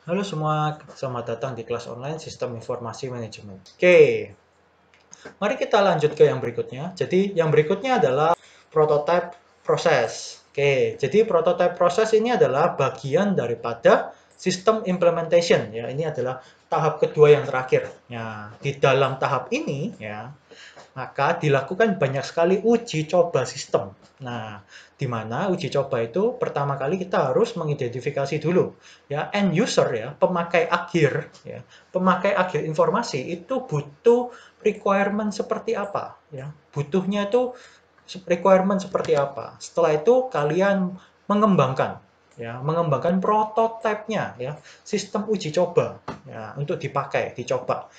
Halo semua, selamat datang di kelas online Sistem Informasi Manajemen. Oke, mari kita lanjut ke yang berikutnya. Jadi, yang berikutnya adalah prototype proses. Oke, jadi prototype proses ini adalah bagian daripada sistem implementation. Ya, ini adalah tahap kedua yang terakhir. Ya, di dalam tahap ini, ya, maka dilakukan banyak sekali uji coba sistem. Nah, di mana uji coba itu pertama kali kita harus mengidentifikasi dulu ya end user ya, pemakai akhir ya. Pemakai akhir informasi itu butuh requirement seperti apa ya. Butuhnya itu requirement seperti apa. Setelah itu kalian mengembangkan ya, mengembangkan prototipenya ya, sistem uji coba ya untuk dipakai, dicoba,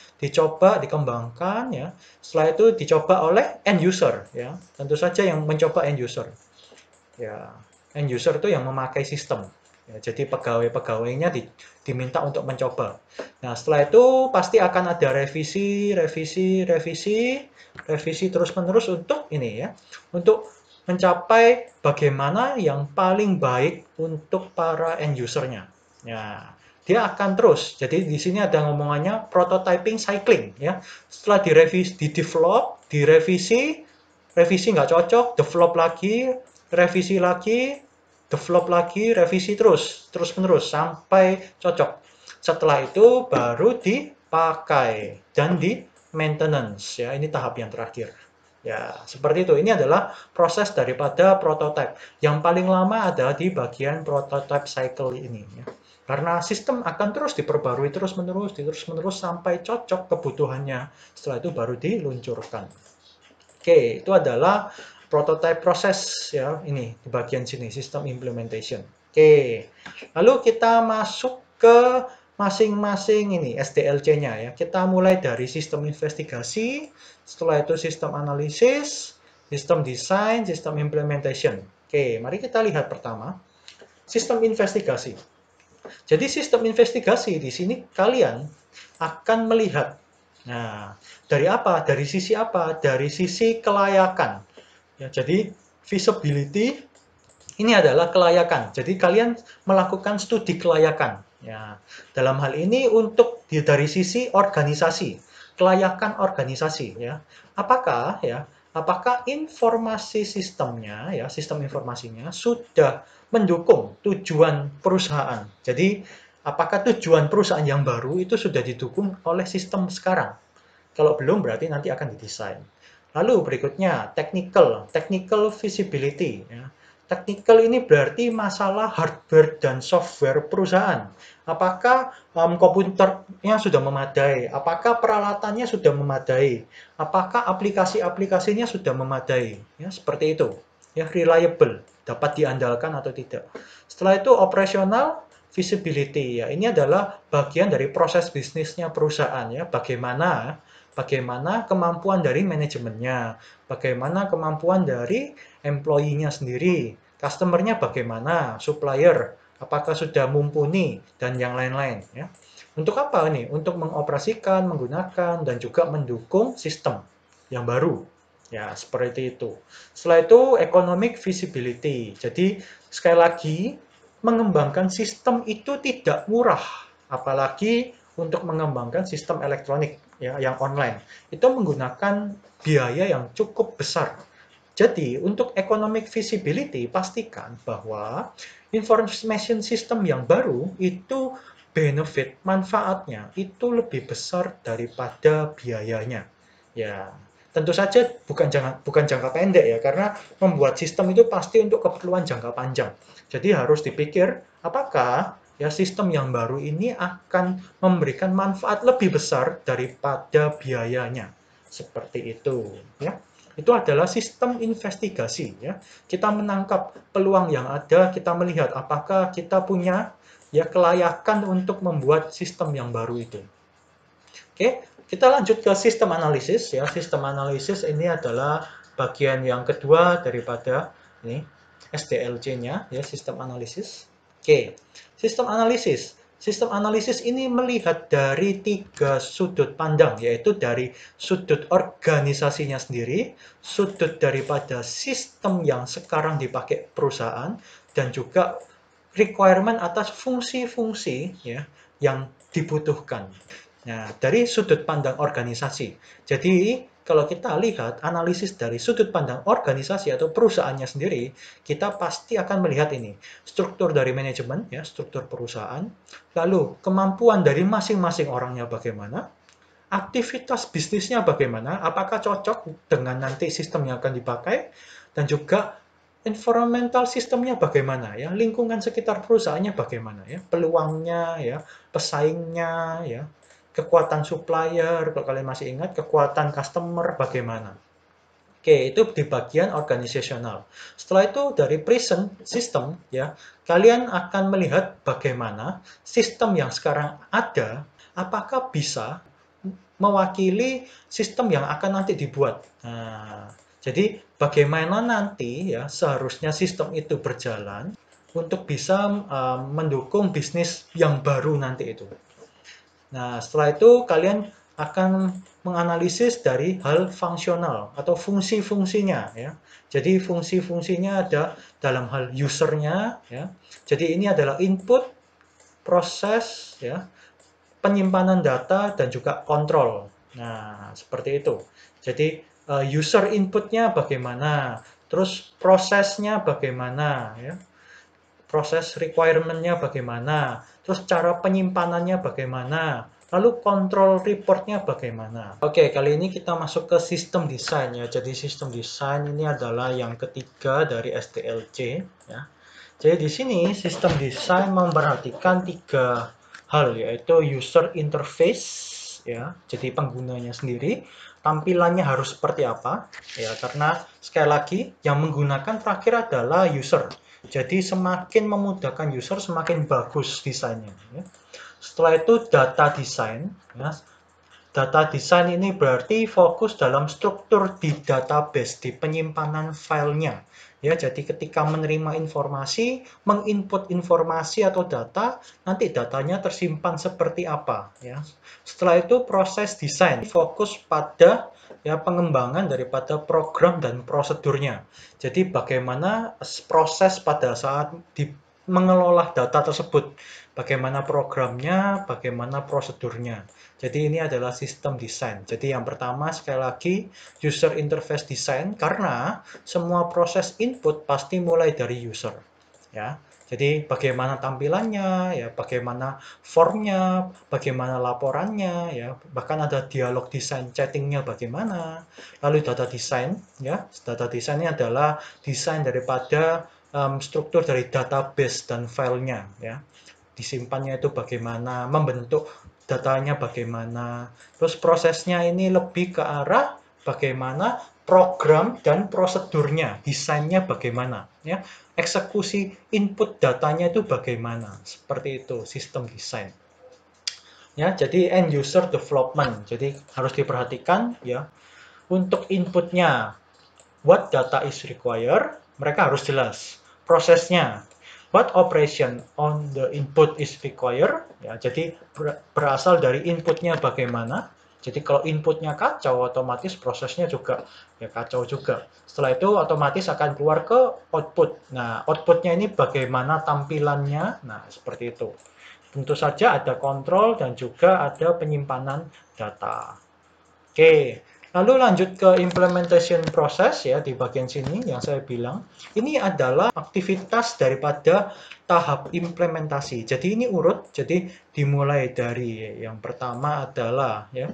dikembangkan ya. Setelah itu dicoba oleh end user ya. Tentu saja yang mencoba end user. Ya, end user itu yang memakai sistem. Ya, jadi pegawai-pegawainya diminta untuk mencoba. Nah, setelah itu pasti akan ada revisi terus-menerus untuk ini ya, untuk mencapai bagaimana yang paling baik untuk para end usernya. Ya, dia akan terus. Jadi di sini ada ngomongannya prototyping cycling ya. Setelah direvisi, di-develop, direvisi, revisi nggak cocok, develop lagi, revisi lagi, develop lagi, revisi terus menerus sampai cocok. Setelah itu baru dipakai dan di maintenance ya. Ini tahap yang terakhir. Ya, seperti itu. Ini adalah proses daripada prototype. Yang paling lama adalah di bagian prototype cycle ini ya. Karena sistem akan terus diperbarui terus-menerus sampai cocok kebutuhannya. Setelah itu baru diluncurkan. Oke, itu adalah prototype proses ya, ini di bagian sini sistem implementation. Oke. Lalu kita masuk ke masing-masing ini SDLC-nya ya. Kita mulai dari sistem investigasi, setelah itu sistem analisis, sistem design, sistem implementation. Oke, mari kita lihat pertama sistem investigasi. Jadi sistem investigasi di sini kalian akan melihat. Nah, dari apa? Dari sisi apa? Dari sisi kelayakan. Ya, jadi feasibility ini adalah kelayakan. Jadi kalian melakukan studi kelayakan. Ya, dalam hal ini untuk dari sisi organisasi, kelayakan organisasi. Ya, apakah informasi sistemnya, ya sistem informasinya sudah mendukung tujuan perusahaan. Jadi apakah tujuan perusahaan yang baru itu sudah didukung oleh sistem sekarang? Kalau belum berarti nanti akan didesain. Lalu berikutnya technical feasibility. Ya. Technical ini berarti masalah hardware dan software perusahaan. Apakah komputernya sudah memadai? Apakah peralatannya sudah memadai? Apakah aplikasi-aplikasinya sudah memadai? Ya, seperti itu. Ya, reliable, dapat diandalkan atau tidak. Setelah itu operasional feasibility. Ya, ini adalah bagian dari proses bisnisnya perusahaan ya. Bagaimana kemampuan dari manajemennya, bagaimana kemampuan dari employee-nya sendiri, customer-nya bagaimana, supplier, apakah sudah mumpuni, dan yang lain-lain. Ya. Untuk apa ini? Untuk mengoperasikan, menggunakan, dan juga mendukung sistem yang baru. Ya, seperti itu. Setelah itu, economic feasibility. Jadi, sekali lagi, mengembangkan sistem itu tidak murah. Apalagi untuk mengembangkan sistem elektronik ya yang online itu menggunakan biaya yang cukup besar. Jadi untuk economic feasibility pastikan bahwa information system yang baru itu benefit manfaatnya itu lebih besar daripada biayanya. Ya, tentu saja bukan jangka pendek ya karena membuat sistem itu pasti untuk keperluan jangka panjang. Jadi harus dipikir apakah ya sistem yang baru ini akan memberikan manfaat lebih besar daripada biayanya. Seperti itu, ya. Itu adalah sistem investigasi, ya. Kita menangkap peluang yang ada, kita melihat apakah kita punya ya kelayakan untuk membuat sistem yang baru itu. Oke, kita lanjut ke sistem analisis ya. Sistem analisis ini adalah bagian yang kedua daripada ini SDLC-nya ya, sistem analisis. Oke, sistem analisis. Sistem analisis ini melihat dari 3 sudut pandang, yaitu dari sudut organisasinya sendiri, sudut daripada sistem yang sekarang dipakai perusahaan, dan juga requirement atas fungsi-fungsi ya yang dibutuhkan. Nah, dari sudut pandang organisasi. Jadi, kalau kita lihat analisis dari sudut pandang organisasi atau perusahaannya sendiri, kita pasti akan melihat ini. Struktur dari manajemen, ya, struktur perusahaan. Lalu, kemampuan dari masing-masing orangnya bagaimana. Aktivitas bisnisnya bagaimana, apakah cocok dengan nanti sistem yang akan dipakai, dan juga environmental sistemnya bagaimana, ya, lingkungan sekitar perusahaannya bagaimana, ya, peluangnya, ya, pesaingnya, ya, kekuatan supplier, kalau kalian masih ingat, kekuatan customer bagaimana. Oke, itu di bagian organisasional. Setelah itu dari present system, ya, kalian akan melihat bagaimana sistem yang sekarang ada, apakah bisa mewakili sistem yang akan nanti dibuat. Nah, jadi bagaimana nanti ya seharusnya sistem itu berjalan untuk bisa mendukung bisnis yang baru nanti itu. Nah, setelah itu kalian akan menganalisis dari hal fungsional atau fungsi-fungsinya ya. Jadi fungsi-fungsinya ada dalam hal usernya ya. Jadi ini adalah input, proses ya, penyimpanan data dan juga kontrol. Nah, seperti itu. Jadi user inputnya bagaimana, terus prosesnya bagaimana ya. Proses requirement-nya bagaimana, terus cara penyimpanannya bagaimana, lalu kontrol reportnya bagaimana. Oke, kali ini kita masuk ke sistem desain ya. Jadi sistem desain ini adalah yang ketiga dari SDLC ya. Jadi di sini sistem desain memperhatikan tiga hal, yaitu user interface ya. Jadi penggunanya sendiri, tampilannya harus seperti apa ya, karena sekali lagi yang menggunakan terakhir adalah user. Jadi semakin memudahkan user, semakin bagus desainnya. Ya. Setelah itu data design. Ya. Data design ini berarti fokus dalam struktur di database, di penyimpanan filenya. Ya, jadi ketika menerima informasi, menginput informasi atau data, nanti datanya tersimpan seperti apa. Ya. Setelah itu proses desain, fokus pada ya pengembangan daripada program dan prosedurnya. Jadi bagaimana proses pada saat mengelola data tersebut, bagaimana programnya, bagaimana prosedurnya. Jadi ini adalah sistem desain. Jadi yang pertama sekali lagi user interface design, karena semua proses input pasti mulai dari user. Ya. Jadi bagaimana tampilannya, ya, bagaimana formnya, bagaimana laporannya, ya, bahkan ada dialog desain chattingnya bagaimana. Lalu data design, ya, data design ini adalah desain daripada struktur dari database dan filenya, ya. Disimpannya itu bagaimana, membentuk datanya bagaimana. Terus prosesnya ini lebih ke arah bagaimana program dan prosedurnya, desainnya bagaimana, ya. Eksekusi input datanya itu bagaimana. Seperti itu sistem desain. Ya, jadi end user development. Jadi harus diperhatikan ya. Untuk inputnya, what data is required, mereka harus jelas. Prosesnya, what operation on the input is required, ya, jadi berasal dari inputnya bagaimana. Jadi kalau inputnya kacau, otomatis prosesnya juga ya kacau juga. Setelah itu otomatis akan keluar ke output. Nah, outputnya ini bagaimana tampilannya, nah seperti itu. Tentu saja ada kontrol dan juga ada penyimpanan data. Oke, lalu lanjut ke implementation proses ya di bagian sini yang saya bilang. Ini adalah aktivitas daripada tahap implementasi. Jadi ini urut, jadi dimulai dari yang pertama adalah ya.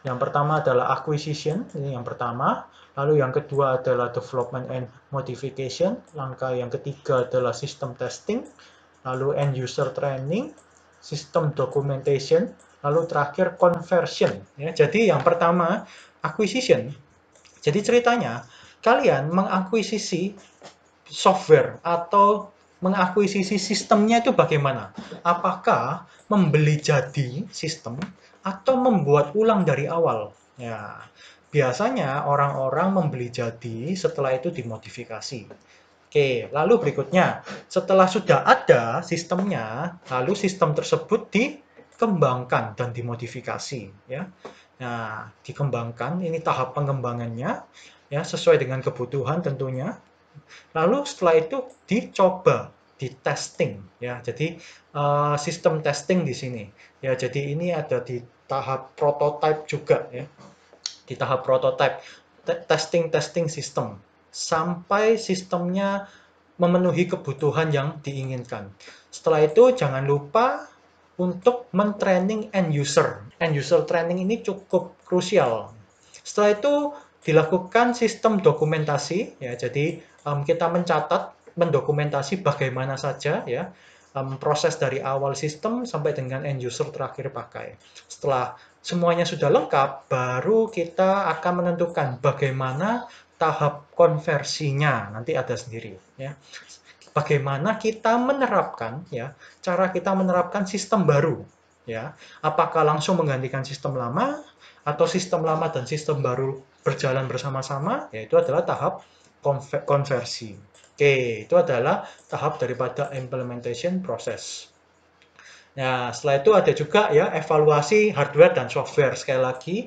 Yang pertama adalah acquisition, ini yang pertama. Lalu yang kedua adalah development and modification. Langkah yang ketiga adalah system testing. Lalu end user training, system documentation, lalu terakhir conversion. Ya, jadi yang pertama acquisition. Jadi ceritanya kalian mengakuisisi software atau mengakuisisi sistemnya itu bagaimana? Apakah membeli jadi sistem atau membuat ulang dari awal? Ya, biasanya orang-orang membeli jadi, setelah itu dimodifikasi. Oke, lalu berikutnya, setelah sudah ada sistemnya, lalu sistem tersebut dikembangkan dan dimodifikasi, ya. Nah, dikembangkan, ini tahap pengembangannya, ya, sesuai dengan kebutuhan tentunya. Lalu setelah itu dicoba, di testing ya. Jadi sistem testing di sini ya. Jadi ini ada di tahap prototype juga ya. Di tahap prototype testing sistem sampai sistemnya memenuhi kebutuhan yang diinginkan. Setelah itu jangan lupa untuk mentraining end user. End user training ini cukup krusial. Setelah itu dilakukan sistem dokumentasi ya. Jadi kita mencatat, mendokumentasi bagaimana saja ya proses dari awal sistem sampai dengan end user terakhir pakai. Setelah semuanya sudah lengkap, baru kita akan menentukan bagaimana tahap konversinya, nanti ada sendiri ya. Bagaimana kita menerapkan ya, cara kita menerapkan sistem baru ya. Apakah langsung menggantikan sistem lama atau sistem lama dan sistem baru berjalan bersama-sama, yaitu adalah tahap konversi. Oke, itu adalah tahap daripada implementation process. Nah, setelah itu ada juga ya evaluasi hardware dan software. Sekali lagi,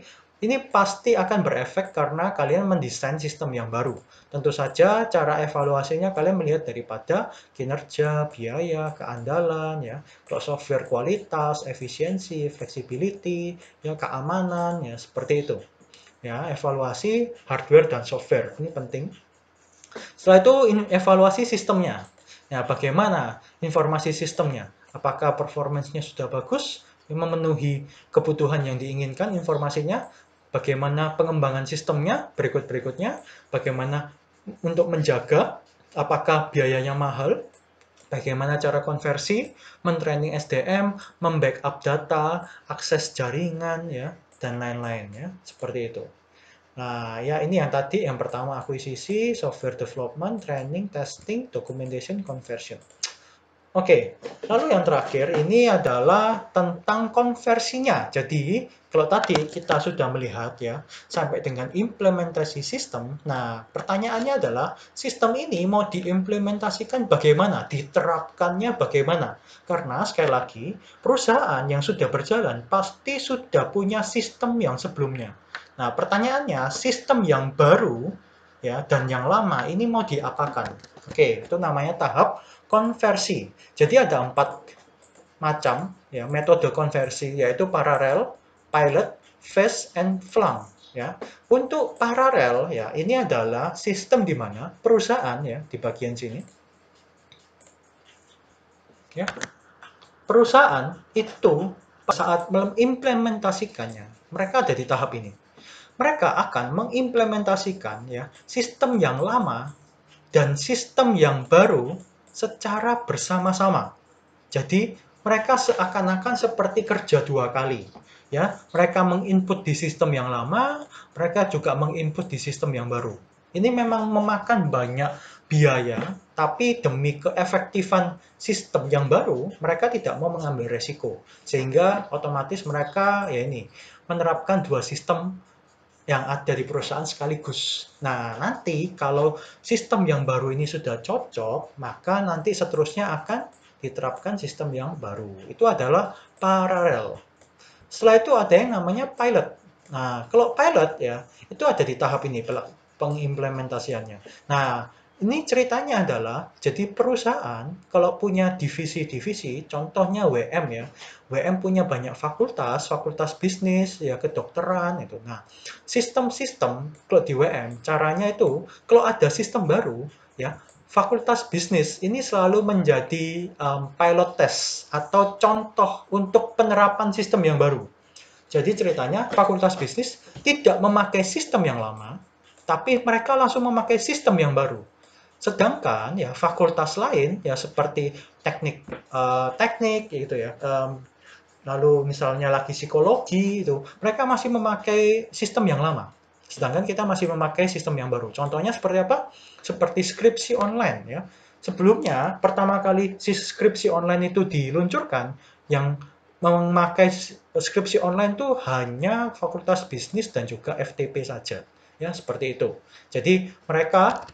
ini pasti akan berefek karena kalian mendesain sistem yang baru. Tentu saja cara evaluasinya kalian melihat daripada kinerja, biaya, keandalan, ya, kalau software kualitas, efisiensi, flexibility, ya, keamanan, ya, seperti itu. Ya, evaluasi hardware dan software ini penting. Setelah itu evaluasi sistemnya. Nah, bagaimana informasi sistemnya? Apakah performance-nya sudah bagus, memenuhi kebutuhan yang diinginkan informasinya? Bagaimana pengembangan sistemnya berikut-berikutnya? Bagaimana untuk menjaga apakah biayanya mahal? Bagaimana cara konversi, mentraining SDM, membackup data, akses jaringan, ya, dan lain-lain, ya, seperti itu. Nah, ya ini yang tadi, yang pertama akuisisi, software development, training, testing, documentation, conversion. Oke, lalu yang terakhir ini adalah tentang konversinya. Jadi, kalau tadi kita sudah melihat ya, sampai dengan implementasi sistem. Nah, pertanyaannya adalah, sistem ini mau diimplementasikan bagaimana? Diterapkannya bagaimana? Karena sekali lagi, perusahaan yang sudah berjalan pasti sudah punya sistem yang sebelumnya. Nah, pertanyaannya, sistem yang baru ya dan yang lama ini mau diapakan? Oke, itu namanya tahap konversi. Jadi ada 4 macam ya metode konversi, yaitu paralel, pilot, phase, and flank ya. Untuk paralel ya, ini adalah sistem di mana perusahaan ya di bagian sini ya. Perusahaan itu saat mengimplementasikannya, mereka ada di tahap ini. Mereka akan mengimplementasikan ya sistem yang lama dan sistem yang baru secara bersama-sama. Jadi mereka seakan-akan seperti kerja 2 kali. Ya, mereka menginput di sistem yang lama, mereka juga menginput di sistem yang baru. Ini memang memakan banyak biaya, tapi demi keefektifan sistem yang baru, mereka tidak mau mengambil resiko. Sehingga otomatis mereka ya ini menerapkan 2 sistem yang ada di perusahaan sekaligus. Nah, nanti kalau sistem yang baru ini sudah cocok, maka nanti seterusnya akan diterapkan sistem yang baru. Itu adalah paralel. Setelah itu ada yang namanya pilot. Nah, kalau pilot ya, itu ada di tahap ini pengimplementasiannya. Nah, ini ceritanya adalah, jadi perusahaan kalau punya divisi-divisi, contohnya WM ya, WM punya banyak fakultas, fakultas bisnis, ya kedokteran itu. Nah, sistem-sistem kalau di WM, caranya itu, kalau ada sistem baru, ya, fakultas bisnis ini selalu menjadi pilot test atau contoh untuk penerapan sistem yang baru. Jadi ceritanya fakultas bisnis tidak memakai sistem yang lama, tapi mereka langsung memakai sistem yang baru. Sedangkan ya fakultas lain ya seperti teknik gitu ya. Lalu misalnya lagi psikologi itu, mereka masih memakai sistem yang lama. Sedangkan kita masih memakai sistem yang baru. Contohnya seperti apa? Seperti skripsi online ya. Sebelumnya pertama kali skripsi online itu diluncurkan, yang memakai skripsi online itu hanya fakultas bisnis dan juga FTP saja. Ya, seperti itu. Jadi mereka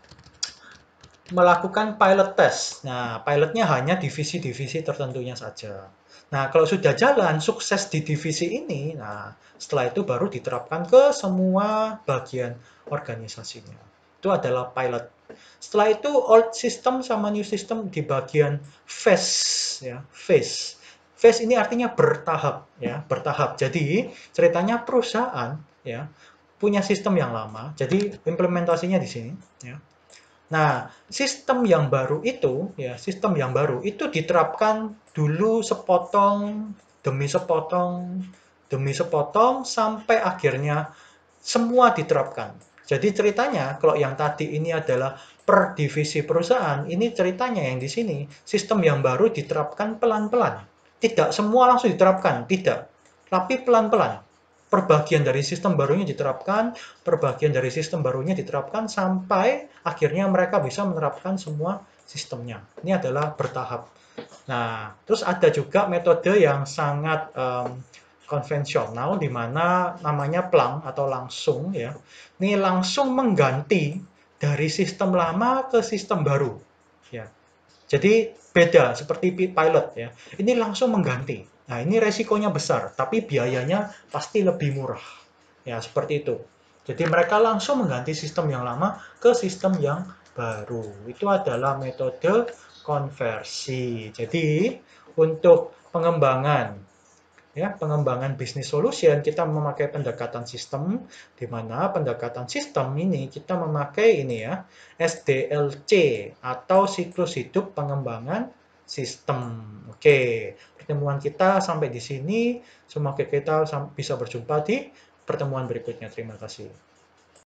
melakukan pilot test. Nah, pilotnya hanya divisi-divisi tertentunya saja. Nah, kalau sudah jalan sukses di divisi ini, nah setelah itu baru diterapkan ke semua bagian organisasinya. Itu adalah pilot. Setelah itu old system sama new system di bagian phase ya, phase. Phase ini artinya bertahap ya, bertahap. Jadi ceritanya perusahaan ya punya sistem yang lama, jadi implementasinya di sini ya. Nah, sistem yang baru itu ya, sistem yang baru itu diterapkan dulu sepotong demi sepotong sampai akhirnya semua diterapkan. Jadi ceritanya kalau yang tadi ini adalah per divisi perusahaan, ini ceritanya yang di sini sistem yang baru diterapkan pelan-pelan. Tidak semua langsung diterapkan, tidak. Tapi pelan-pelan. Perbagian dari sistem barunya diterapkan, perbagian dari sistem barunya diterapkan sampai akhirnya mereka bisa menerapkan semua sistemnya. Ini adalah bertahap. Nah, terus ada juga metode yang sangat konvensional di mana namanya plang atau langsung ya. Ini langsung mengganti dari sistem lama ke sistem baru ya. Jadi beda seperti pilot ya. Ini langsung mengganti. Nah, ini resikonya besar, tapi biayanya pasti lebih murah. Ya, seperti itu. Jadi mereka langsung mengganti sistem yang lama ke sistem yang baru. Itu adalah metode konversi. Jadi untuk pengembangan ya, pengembangan bisnis solution kita memakai pendekatan sistem di mana pendekatan sistem ini kita memakai ini ya, SDLC atau siklus hidup pengembangan sistem. Oke, pertemuan kita sampai di sini. Semoga kita bisa berjumpa di pertemuan berikutnya. Terima kasih.